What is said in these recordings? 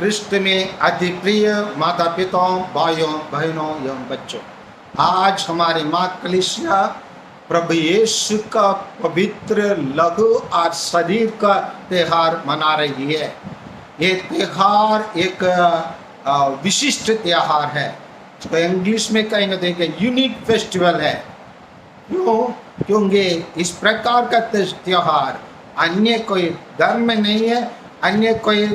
कृष्ण में अति प्रिय माता पिताओं, भाइयों बहनों एवं बच्चों, आज हमारी माँ कलीसिया प्रभु यीशु का पवित्र लहू और शरीर का त्योहार मना रही है। ये त्योहार एक विशिष्ट त्योहार है। इसको इंग्लिश में कहेंगे देखें यूनिक फेस्टिवल है। क्यों? क्योंकि इस प्रकार का त्योहार अन्य कोई धर्म में नहीं है, अन्य कोई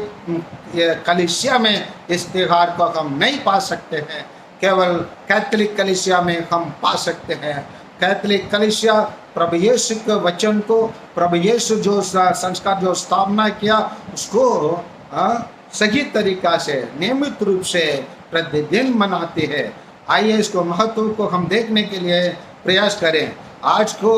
कलीसिया में इस त्योहार को हम नहीं पा सकते हैं। केवल कैथोलिक कलीसिया में हम पा सकते हैं। कैथोलिक कलीसिया प्रभु यीशु के वचन को, प्रभु यीशु जो संस्कार जो स्थापना किया उसको सही तरीका से नियमित रूप से प्रतिदिन मनाती है। आइए इसको महत्व को हम देखने के लिए प्रयास करें। आज को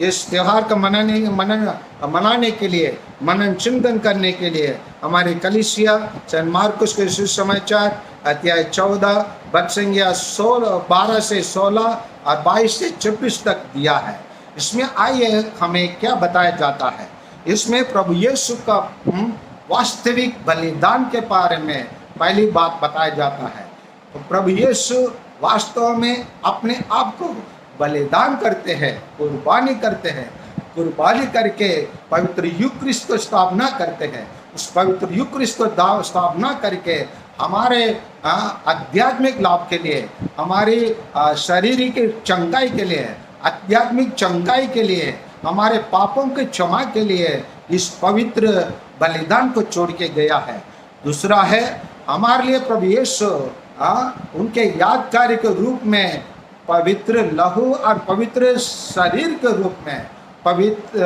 इस त्यौहार का मनाने के लिए, मनन चिंतन करने के लिए हमारी कलीसिया सेंट मार्कुस के सुसमाचार अध्याय 14 पद संख्या 12 से 16 और 22 से 24 तक दिया है। इसमें आइए हमें क्या बताया जाता है। इसमें प्रभु यीशु का वास्तविक बलिदान के बारे में पहली बात बताया जाता है। तो प्रभु यीशु वास्तव में अपने आप को बलिदान करते हैं, कुर्बानी करते हैं। कुर्बानी करके पवित्र यूक्रिस्ट को स्थापना करते हैं। उस पवित्र यूक्रिस्ट को स्थापना करके हमारे आध्यात्मिक लाभ के लिए, हमारी शारीरिक चंगाई के लिए, आध्यात्मिक चंगाई के लिए, हमारे पापों के क्षमा के लिए इस पवित्र बलिदान को छोड़ के गया है। दूसरा है हमारे लिए प्रभु यीशु उनके यादगारी के रूप में पवित्र लहू और पवित्र शरीर के रूप में पवित्र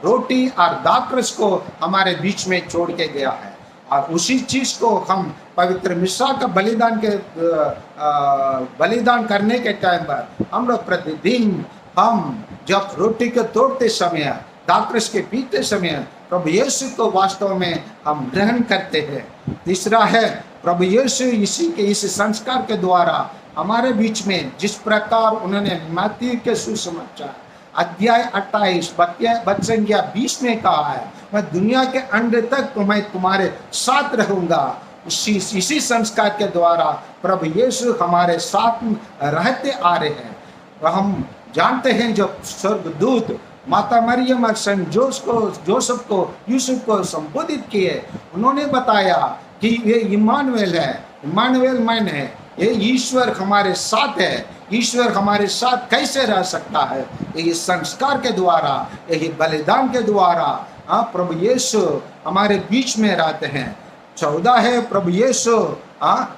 रोटी और दाखरस को हमारे बीच में छोड़ के गया है। और उसी चीज को हम पवित्र मिस्सा का बलिदान करने के टाइम पर हम लोग प्रतिदिन हम जब रोटी को तोड़ते समय, दाखरस के पीते समय प्रभु यीशु को वास्तव में हम ग्रहण करते हैं। तीसरा है प्रभु यीशु इसी के इस संस्कार के द्वारा हमारे बीच में जिस प्रकार उन्होंने मत्ती के सुसमाचार अध्याय 28 पद संख्या 20 में कहा है, मैं दुनिया के अंत तक मैं तुम्हारे साथ रहूंगा। इसी संस्कार के द्वारा प्रभु यीशु हमारे साथ रहते आ रहे हैं। तो हम जानते हैं जब स्वर्गदूत माता मरियम और संत जोसेफ को यूसुफ को संबोधित किए, उन्होंने बताया कि ये इम्मानुएल है। इम्मानुएल मैन है, ये ईश्वर हमारे साथ है। ईश्वर हमारे साथ कैसे रह सकता है? यही संस्कार के द्वारा, यही बलिदान के द्वारा प्रभु यीशु हमारे बीच में रहते हैं। 14 है प्रभु यीशु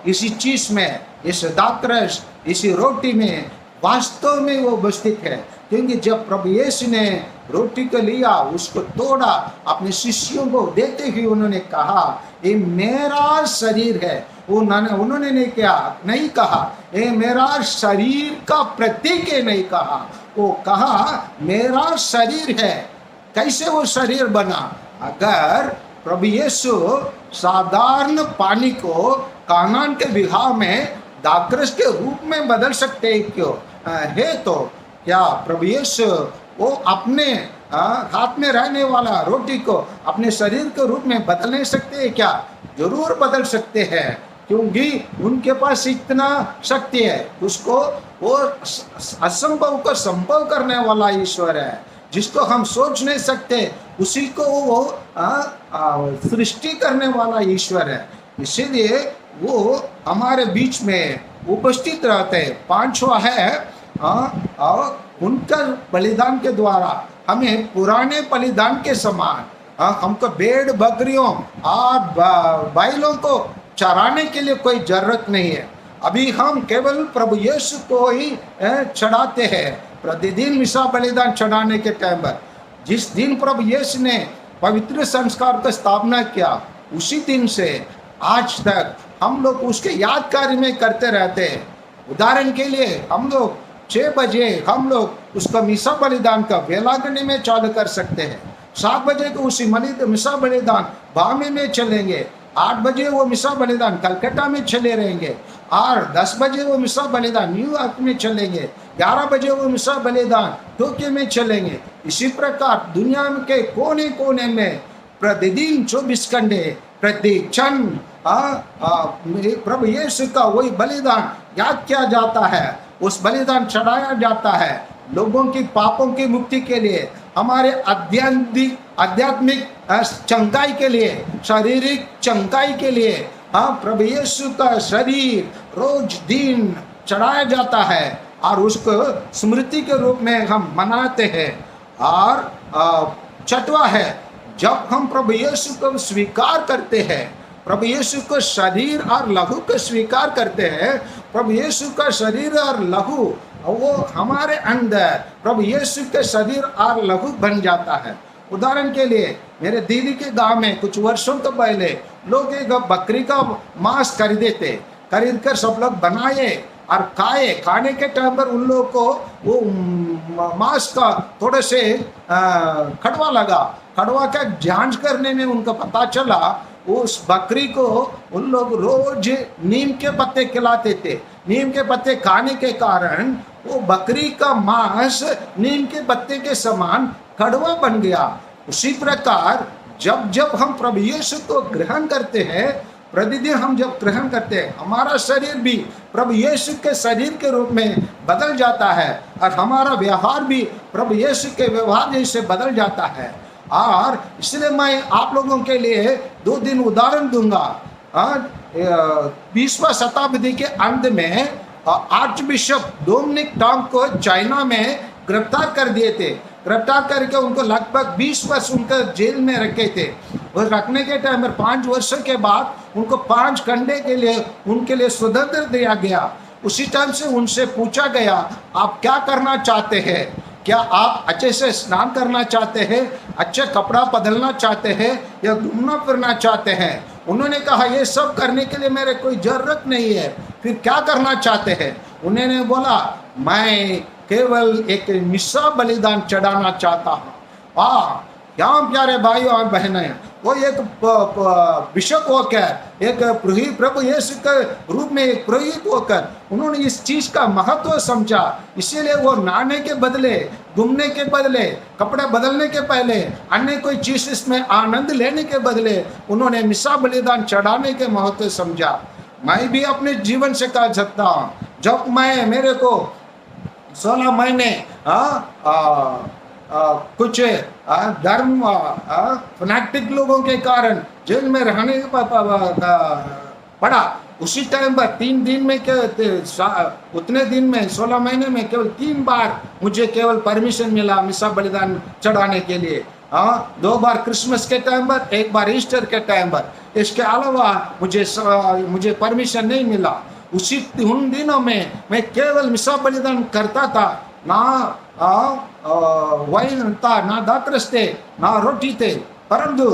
इसी चीज में, इस दाखरस, इसी रोटी में वास्तव में वो उपस्थित है। क्योंकि जब प्रभु यीशु ने रोटी को लिया, उसको तोड़ा, अपने शिष्यों को देते हुए उन्होंने कहा ये मेरा शरीर है। उन्होंने नहीं कहा ये मेरा शरीर का प्रतीक है, नहीं कहा, वो कहा मेरा शरीर है। कैसे वो शरीर बना? अगर प्रभु यीशु साधारण पानी को कानान के विवाह में दाखरस के रूप में बदल सकते हैं क्यों है? तो क्या प्रभु यीशु वो अपने हाथ में रहने वाला रोटी को अपने शरीर के रूप में बदल नहीं सकते हैं क्या? जरूर बदल सकते हैं, क्योंकि उनके पास इतना शक्ति है। उसको वो असंभव को संभव करने वाला ईश्वर है, जिसको हम सोच नहीं सकते उसी को वो सृष्टि करने वाला ईश्वर है। इसीलिए वो हमारे बीच में उपस्थित रहते हैं। पांचवा है और उनका बलिदान के द्वारा हमें पुराने बलिदान के समान हमको भेड़ बकरियों और बैलों को चराने के लिए कोई जरूरत नहीं है। अभी हम केवल प्रभु यीशु को ही चढ़ाते हैं प्रतिदिन मिसा बलिदान चढ़ाने के टाइम पर। जिस दिन प्रभु यीशु ने पवित्र संस्कार का स्थापना किया, उसी दिन से आज तक हम लोग उसके यादगारी में करते रहते हैं। उदाहरण के लिए हम लोग 6 बजे हम लोग उसका मिसा बलिदान का वेलागनी में चालू कर सकते हैं। 7 बजे को उसी मिसा बलिदान बामे में चलेंगे। 8 बजे वो मिसा बलिदान कलकत्ता में चले रहेंगे और 10 बजे वो मिसा बलिदान न्यूयॉर्क में चलेंगे। 11 बजे वो मिसा बलिदान टोक्यो में चलेंगे। इसी प्रकार दुनिया के कोने कोने में प्रतिदिन 24 घंटे प्रति क्षण प्रभु यीशु का वही बलिदान याद किया जाता है, उस बलिदान चढ़ाया जाता है लोगों की पापों की मुक्ति के लिए, हमारे आध्यात्मिक चंगाई के लिए, शारीरिक चंगाई के लिए। हाँ, प्रभु यीशु का शरीर रोज दिन चढ़ाया जाता है और उसको स्मृति के रूप में हम मनाते हैं। और छठवां है, जब हम प्रभु यीशु को स्वीकार करते हैं, प्रभु यीशु को शरीर और लहू को स्वीकार करते हैं, प्रभु यीशु का शरीर और लहू वो हमारे अंदर प्रभु यीशु के शरीर और लहू बन जाता है। उदाहरण के लिए मेरे दीदी के गांव में कुछ वर्षों तो पहले लोग एक बकरी का मांस खरीद कर सब लोग बनाए और खाए। खाने के टाइम पर उन लोगों को वो मांस का थोड़े से कड़वा लगा। कड़वा का जांच करने में उनको पता चला उस बकरी को उन लोग रोज नीम के पत्ते खिलाते थे। नीम के पत्ते खाने के कारण वो बकरी का मांस नीम के पत्ते के समान कड़वा बन गया। उसी प्रकार जब जब हम प्रभु यीशु को ग्रहण करते हैं, प्रतिदिन हम जब ग्रहण करते हैं, हमारा शरीर भी प्रभु यीशु के शरीर के रूप में बदल जाता है और हमारा व्यवहार भी प्रभु यीशु के व्यवहार जैसे बदल जाता है। और इसलिए मैं आप लोगों के लिए 2 दिन उदाहरण दूंगा। 20वां शताब्दी के अंत में आर्च बिशप डोमिनिक टॉम को चाइना में गिरफ्तार कर दिए थे। गिरफ्तार करके उनको लगभग 20 वर्ष उनका जेल में रखे थे। वो रखने के टाइम पर 5 वर्षों के बाद उनको 5 घंटे के लिए उनके लिए स्वतंत्र दिया गया। उसी टाइम से उनसे पूछा गया, आप क्या करना चाहते हैं? क्या आप अच्छे से स्नान करना चाहते हैं, अच्छे कपड़ा बदलना चाहते हैं या घूमना फिरना चाहते हैं? उन्होंने कहा ये सब करने के लिए मेरे कोई जरूरत नहीं है, फिर क्या करना चाहते हैं? उन्होंने बोला मैं केवल एक मिस्सा बलिदान चढ़ाना चाहता हूँ। क्या प्यारे भाइयों और बहनें, वो एक बिशप होकर, एक प्रभु यीशु के रूप में एक पुरोहित होकर उन्होंने इस चीज का महत्व समझा। इसीलिए वो नहाने के बदले, घूमने के बदले, कपड़े बदलने के पहले, अन्य कोई चीज इसमें आनंद लेने के बदले उन्होंने मिस्सा बलिदान चढ़ाने के महत्व समझा। मैं भी अपने जीवन से कह सकता हूँ, जब मेरे को 16 महीने कुछ धर्म फनाटिक लोगों के कारण जेल में रहने पड़ा। उसी टाइम पर 3 दिन में उतने दिन में 16 महीने में केवल 3 बार मुझे केवल परमिशन मिला मिस्सा बलिदान चढ़ाने के लिए। 2 बार क्रिसमस के टाइम पर, 1 बार ईस्टर के टाइम पर। इसके अलावा मुझे परमिशन नहीं मिला। उन दिनों में मैं केवल मिस्सा बलिदान करता था। ना वाइन था, ना दातरस थे, ना रोटी थे, परंतु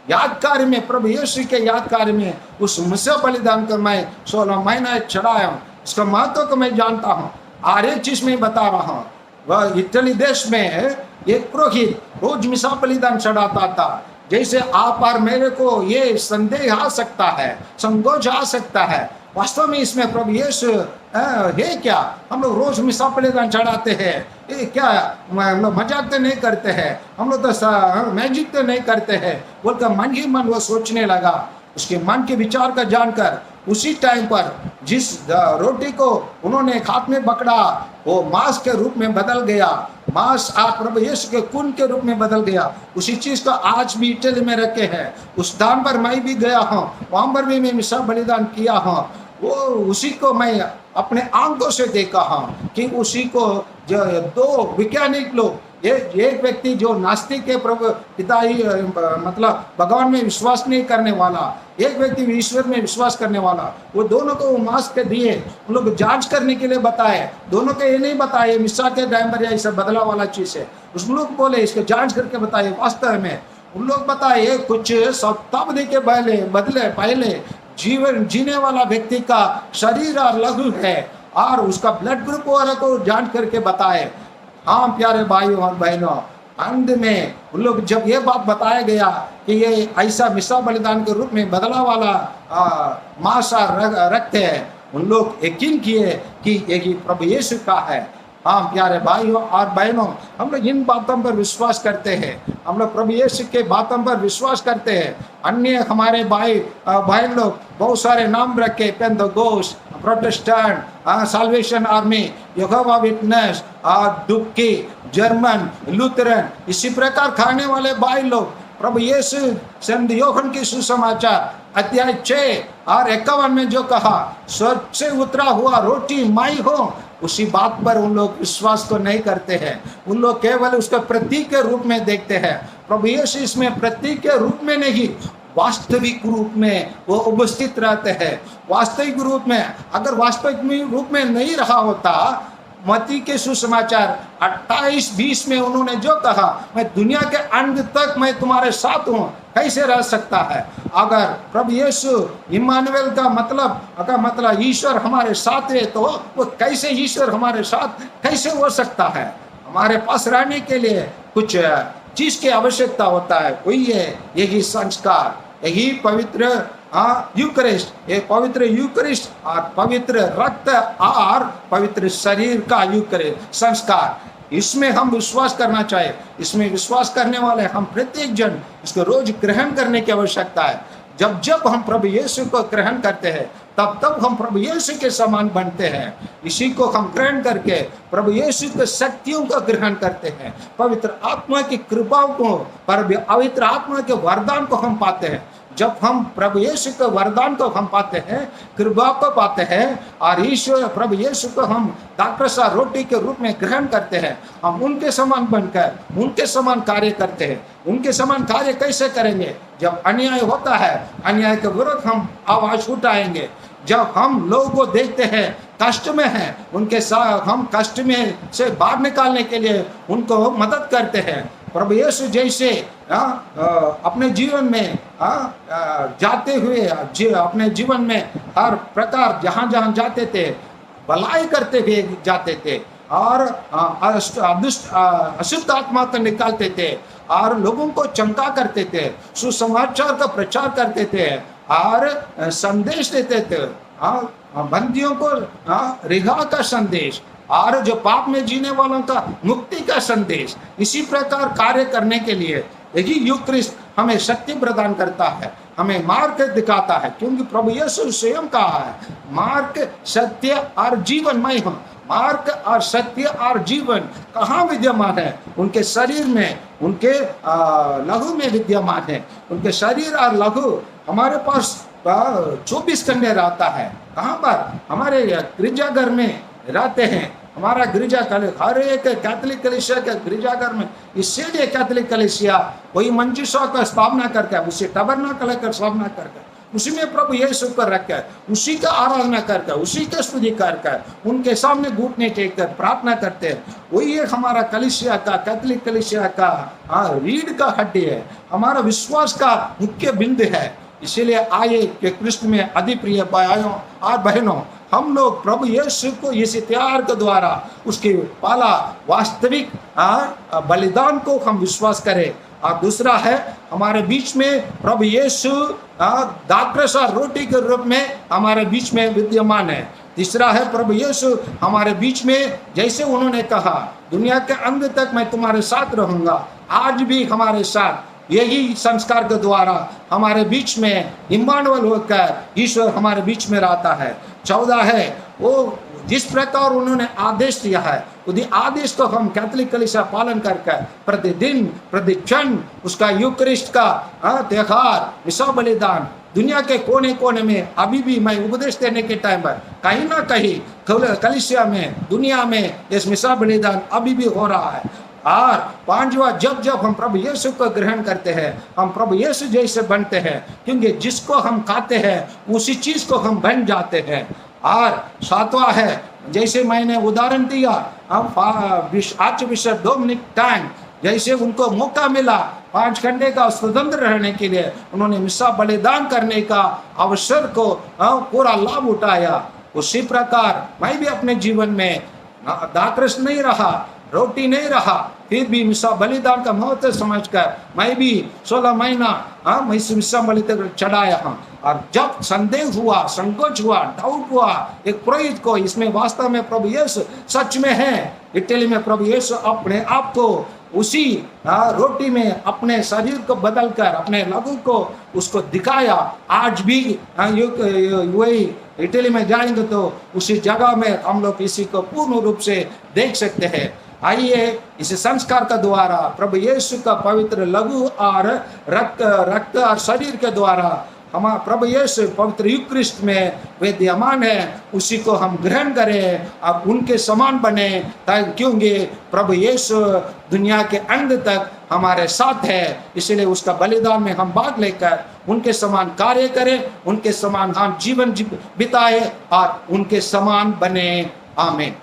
यादगार में प्रभु यीशु के यादगार में उस मिस्सा बलिदान को मैं 16 महीना चढ़ाया हूँ। इसका महत्व को मैं जानता हूँ और एक चीज में बता रहा हूँ। वह इटली देश में एक पुरोहित रोज मिस्सा बलिदान चढ़ाता था। जैसे आप और मेरे को ये संदेह आ सकता है, संकोच आ सकता है, वास्तव में इसमें प्रभु यीशु है क्या? हम लोग रोज मिस्सा बलिदान चढ़ाते हैं, ये क्या हम लोग मजाक तो नहीं करते हैं, हम लोग तो मैजिक तो नहीं करते हैं बोलकर मन ही मन वो सोचने लगा। उसके मन के विचार का जानकर उसी टाइम पर जिस रोटी को उन्होंने हाथ में पकड़ा वो मांस के रूप में बदल गया। मांस आज प्रभु यीशु के खून के रूप में बदल गया। उसी चीज का आज भी इटली में रखे हैं। उस स्थान पर मैं भी गया हूँ, वहां पर भी मैं मिस्सा बलिदान किया हूँ। वो उसी को मैं अपने आंखों से देखा हूँ कि उसी को जो 2 वैज्ञानिक लोग, एक व्यक्ति जो नास्तिक के प्रभु पिता ही मतलब भगवान में विश्वास नहीं करने वाला, एक व्यक्ति ईश्वर में विश्वास करने वाला, वो दोनों को मास्क दिए, उन लोग जांच करने के लिए बताए। दोनों को ये नहीं बताए मिस्सा के टाइम पर या इसे बदला वाला चीज है। उस लोग बोले इसको जांच करके बताए। वास्तव में उन लोग बताए कुछ शताब्दी के पहले जीवन जीने वाला व्यक्ति का शरीर और लहू है और उसका ब्लड ग्रुप वाला को जांच करके बताए। हाँ प्यारे भाइयों और बहनों, अंत में उन लोग जब ये बात बताया गया कि ये ऐसा मिस्सा बलिदान के रूप में बदला वाला मांस रखते हैं, उन लोग यकीन किए कि ये प्रभु यीशु का है। हाँ प्यारे भाइयों और बहनों, हम लोग इन बातों पर विश्वास करते हैं, हम लोग प्रभु यीशु के बातों पर विश्वास करते हैं। अन्य हमारे भाई लोग बहुत सारे नाम रखे, पेंटकोस्ट, प्रोटेस्टेंट, साल्वेशन आर्मी, यहोवा विटनेस, डुबकी, जर्मन, लूथरन, इसी प्रकार खाने वाले भाई लोग प्रभु यीशु संत यूहन्ना की सुसमाचार अध्याय 6 और 51 में जो कहा, स्वर्ग से उतरा हुआ रोटी मैं हूं, उसी बात पर उन लोग विश्वास को नहीं करते हैं। उन लोग केवल उसको प्रतीक के रूप में देखते हैं। प्रभु यीशु इसमें प्रतीक के रूप में नहीं, वास्तविक रूप में वो उपस्थित रहते हैं। वास्तविक रूप में, अगर वास्तविक रूप में नहीं रहा होता, मत्ती के सुसमाचार 28:20 में उन्होंने जो कहा, मैं दुनिया के अंत तक मैं तुम्हारे साथ हूं, कैसे रह सकता है? अगर प्रभु यीशु इम्मानुएल का मतलब ईश्वर हमारे साथ है, तो वो कैसे ईश्वर हमारे साथ कैसे हो सकता है? हमारे पास रहने के लिए कुछ चीज की आवश्यकता होता है, वही है यही संस्कार, यही पवित्र यूकरिस्ट, ये पवित्र यूकरिस्ट और पवित्र रक्त और पवित्र शरीर का यूकरिस्ट संस्कार, इसमें हम विश्वास करना चाहिए। इसमें विश्वास करने वाले हम प्रत्येक जन इसको रोज ग्रहण करने की आवश्यकता है। जब जब हम प्रभु यीशु को ग्रहण करते हैं, तब तब हम प्रभु यीशु के समान बनते हैं। इसी को हम ग्रहण करके प्रभु यीशु के शक्तियों का ग्रहण करते हैं, पवित्र आत्मा की कृपाओं को, पवित्र आत्मा के वरदान को हम पाते हैं। जब हम प्रभु यीशु के वरदान को हम पाते हैं, कृपा को पाते हैं, और ईश्वर प्रभु यीशु को हम दाखरसा रोटी के रूप में ग्रहण करते हैं, हम उनके समान बनकर उनके समान कार्य करते हैं। उनके समान कार्य कैसे करेंगे? जब अन्याय होता है, अन्याय के विरुद्ध हम आवाज उठाएंगे। जब हम लोगों को देखते हैं कष्ट में हैं, उनके साथ हम कष्ट में से बाहर निकालने के लिए उनको मदद करते हैं। प्रभु यीशु जैसे अपने जीवन में जाते हुए अपने जीवन में हर प्रकार जहाँ जहाँ जाते थे, भलाई करते हुए जाते थे, और अशुद्ध आत्मा को निकालते थे, और लोगों को चंगा करते थे, सुसमाचार का प्रचार करते थे, और संदेश देते थे, बंदियों को रिहा का संदेश, और जो पाप में जीने वालों का मुक्ति का संदेश। इसी प्रकार कार्य करने के लिए यही यूक्रिस्ट हमें शक्ति प्रदान करता है, हमें मार्ग दिखाता है, क्योंकि प्रभु यीशु स्वयं कहा है, मार्ग, सत्य और जीवन मैं हूं। मार्ग और सत्य और जीवन कहाँ विद्यमान है? उनके शरीर में, उनके लहू में विद्यमान है। उनके शरीर और लहू हमारे पास 24 घंटे रहता है। कहाँ पर? हमारे गिरजाघर में रहते हैं। हमारा गिरजा हर एक कैथोलिक कलीसिया के गिरजाघर में, इसीलिए कैथोलिक कलीसिया वही मंजिशों का स्थापना करके, उसी टबरनाकल का स्थापना करके, उसी में प्रभु यीशु को रखकर, उसी का आराधना करके, उसी का स्तुति करके, उनके सामने घुटने टेक कर प्रार्थना करते हैं। वही एक हमारा कलीसिया का, कैथोलिक कलीसिया का रीढ़ का हड्डी है, हमारा विश्वास का मुख्य बिंदु है। इसीलिए आइए कि कृष्ण में अधिप्रिय भाइयों और बहनों, हम लोग प्रभु यीशु को इस त्याग के द्वारा उसके पाला वास्तविक बलिदान को हम विश्वास करें। और दूसरा है, हमारे बीच में प्रभु यीशु दाखरसा रोटी के रूप में हमारे बीच में विद्यमान है। तीसरा है, प्रभु यीशु हमारे बीच में, जैसे उन्होंने कहा, दुनिया के अंत तक मैं तुम्हारे साथ रहूंगा, आज भी हमारे साथ यही संस्कार के द्वारा हमारे बीच में इम्मानुएल होकर ईश्वर हमारे बीच में रहता है। 14 है, वो जिस प्रकार उन्होंने आदेश दिया है, उसी आदेश को हम कैथोलिक कलीसिया पालन करके प्रतिदिन प्रतिक्षण उसका यूक्रिस्ट का त्योहार, मिसा बलिदान दुनिया के कोने कोने में, अभी भी मैं उपदेश देने के टाइम पर कहीं ना कहीं कलीसिया में, दुनिया में इस मिसा बलिदान अभी भी हो रहा है। और पांचवा, जब जब हम प्रभु यीशु को ग्रहण करते हैं, हम प्रभु यीशु जैसे बनते हैं, क्योंकि जिसको हम खाते हैं उसी चीज को हम बन जाते हैं। और सातवां है, जैसे मैंने उदाहरण दिया, आर्चबिशप डोमिनिक टैंग, जैसे उनको मौका मिला 5 घंटे का स्वतंत्र रहने के लिए, उन्होंने मिसा बलिदान करने का अवसर को पूरा लाभ उठाया। उसी प्रकार मैं भी अपने जीवन में दाखरस नहीं रहा, रोटी नहीं रहा, फिर भी मिसा बलिदान का महत्व समझकर मैं भी 16 महीना मिसा बलिदान चढ़ाया हूँ। और जब संदेह हुआ, संकोच हुआ, डाउट हुआ एक पुरोहित को, इसमें वास्तव में प्रभु यीशु सच में है इटली में प्रभु यीशु अपने आप को उसी रोटी में अपने शरीर को बदलकर अपने लहू को उसको दिखाया। आज भी वही इटली में जाएंगे तो उसी जगह में हम लोग इसी को पूर्ण रूप से देख सकते हैं। आइए इस संस्कार के द्वारा प्रभु यीशु का पवित्र लहू और रक्त और शरीर के द्वारा हमारा प्रभु यीशु पवित्र यूक्रिस्ट में विद्यमान है, उसी को हम ग्रहण करें, अब उनके समान बने, क्योंकि प्रभु यीशु दुनिया के अंत तक हमारे साथ है। इसलिए उसका बलिदान में हम भाग लेकर उनके समान कार्य करें, उनके समान हम जीवन बिताए और उनके समान बने। आमीन।